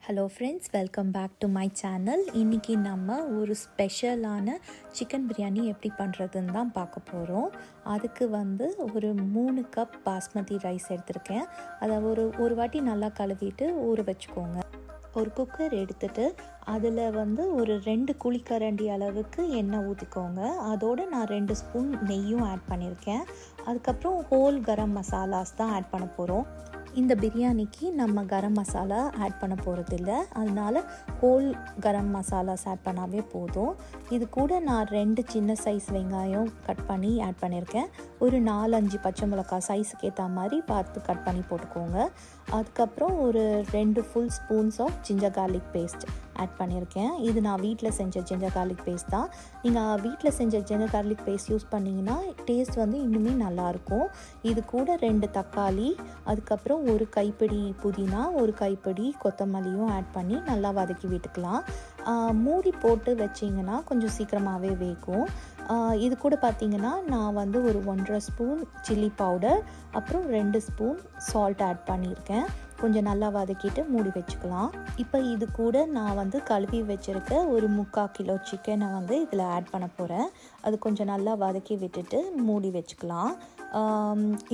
Hello friends, welcome back to my channel. இன்றைக்கி நம்ம ஒரு ஸ்பெஷலான சிக்கன் பிரியாணி எப்படி பண்ணுறதுன்னு தான் பார்க்க போகிறோம். அதுக்கு ஒரு 3 கப் பாஸ்மதி ரைஸ் எடுத்திருக்கேன். அதை ஒரு வாட்டி நல்லா கழுவிட்டு ஊற வச்சுக்கோங்க. ஒரு குக்கர் எடுத்துகிட்டு அதில் ஒரு 2 குழிக்கரண்டி அளவுக்கு எண்ணெய் ஊற்றிக்கோங்க. அதோடு நான் 2 ஸ்பூன் நெய்யும் ஆட் பண்ணியிருக்கேன். அதுக்கப்புறம் ஹோல் கரம் மசாலாஸ் தான் ஆட் பண்ண போகிறோம். இந்த பிரியாணிக்கு நம்ம கரம் மசாலா ஆட் பண்ண போகிறதில்ல, அதனால் ஹோல் கரம் மசாலாஸ் ஆட் பண்ணாவே போதும். இது கூட நான் 2 சின்ன சைஸ் வெங்காயம் கட் பண்ணி ஆட் பண்ணியிருக்கேன். ஒரு 4-5 பச்சை மிளகாய் சைஸுக்கு ஏற்ற மாதிரி பார்த்து கட் பண்ணி போட்டுக்கோங்க. அதுக்கப்புறம் ஒரு 2 full spoons of ginger garlic paste add பண்ணியிருக்கேன். இது நான் வீட்டில் செஞ்ச ஜிஞ்சர் கார்லிக் பேஸ்ட் தான். நீங்கள் வீட்டில் செஞ்ச ஜிஞ்சர் கார்லிக் பேஸ்ட் யூஸ் பண்ணிங்கன்னா டேஸ்ட் இன்னுமே நல்லாயிருக்கும். இது கூட 2 தக்காளி, அதுக்கப்புறம் ஒரு கைப்பிடி புதினா, ஒரு கைப்பிடி கொத்தமல்லியும் ஆட் பண்ணி நல்லா வதக்கி விட்டுக்கலாம். மூடி போட்டு வச்சிங்கன்னா கொஞ்சம் சீக்கிரமாகவே வேகும். இது கூட பார்த்திங்கன்னா நான் ஒரு 1.5 ஸ்பூன் சில்லி பவுடர், அப்புறம் 2 ஸ்பூன் சால்ட் ஆட் பண்ணியிருக்கேன். கொஞ்சம் நல்லா வதக்கிட்டு மூடி வச்சுக்கலாம். இப்போ இது கூட நான் கழுவி வச்சுருக்க ஒரு 3/4 கிலோ சிக்கனை இதில் ஆட் பண்ண போகிறேன். அது கொஞ்சம் நல்லா வதக்கி விட்டுட்டு மூடி வச்சுக்கலாம்.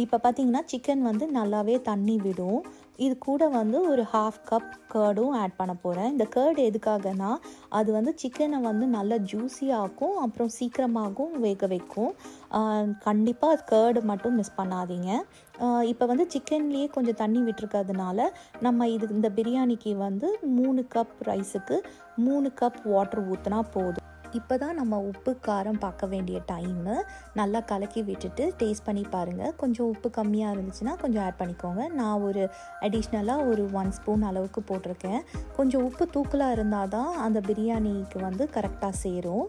இப்போ பார்த்திங்கன்னா சிக்கன் நல்லாவே தண்ணி விடும். இது கூட ஒரு 1/2 கப் கர்டும் ஆட் பண்ண போகிறேன். இந்த கர்டு எதுக்காகனா அது சிக்கனை நல்லா ஜூஸியாகும், அப்புறம் சீக்கிரமாகவும் வேக வைக்கும். கண்டிப்பாக கர்டு மட்டும் மிஸ் பண்ணாதீங்க. இப்போ சிக்கன்லேயே கொஞ்சம் தண்ணி விட்டுருக்கிறதுனால நம்ம இந்த பிரியாணிக்கு 3 கப் ரைஸுக்கு 3 கப் வாட்டர் ஊற்றினா போதும். இப்போ தான் நம்ம உப்பு காரம் பார்க்க வேண்டிய டைமு. நல்லா கலக்கி விட்டுட்டு டேஸ்ட் பண்ணி பாருங்கள். கொஞ்சம் உப்பு கம்மியாக இருந்துச்சுன்னா கொஞ்சம் ஆட் பண்ணிக்கோங்க. நான் ஒரு அடிஷ்னலாக ஒரு 1 ஸ்பூன் அளவுக்கு போட்டிருக்கேன். கொஞ்சம் உப்பு தூக்கலாக இருந்தால் தான் அந்த பிரியாணிக்கு கரெக்டாக சேரும்.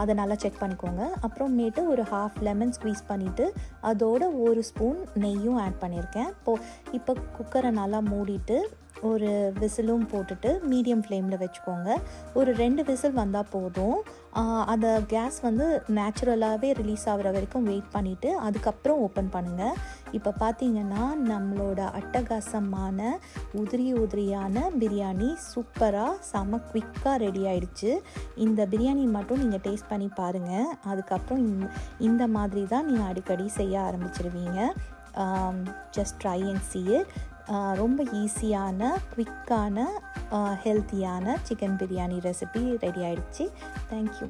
அதை நல்லா செக் பண்ணிக்கோங்க. அப்புறமேட்டு ஒரு 1/2 லெமன் ஸ்க்வீஸ் பண்ணிவிட்டு அதோட 1 ஸ்பூன் நெய்யும் ஆட் பண்ணியிருக்கேன். இப்போ குக்கரை நல்லா மூடிட்டு ஒரு விசிலும் போட்டுட்டு மீடியம் ஃப்ளேமில் வச்சுக்கோங்க. ஒரு 2 விசில் வந்தால் போதும். அந்த கேஸ் நேச்சுரலாகவே ரிலீஸ் ஆகிற வரைக்கும் வெயிட் பண்ணிவிட்டு அதுக்கப்புறம் ஓப்பன் பண்ணுங்கள். இப்போ பார்த்திங்கன்னா நம்மளோட அட்டகாசமான உதிரியான பிரியாணி சூப்பராக செம குவிக்காக ரெடி ஆகிடுச்சு. இந்த பிரியாணி மட்டும் நீங்கள் டேஸ்ட் பண்ணி பாருங்கள். அதுக்கப்புறம் இந்த மாதிரி தான் நீங்கள் அடிக்கடி செய்ய ஆரம்பிச்சிருவீங்க. Just try and see it. ரொம்ப ஈஸியான, குவிக்கான, ஹெல்த்தியான சிக்கன் பிரியாணி ரெசிபி ரெடி ஆகிடுச்சு. தேங்க்யூ.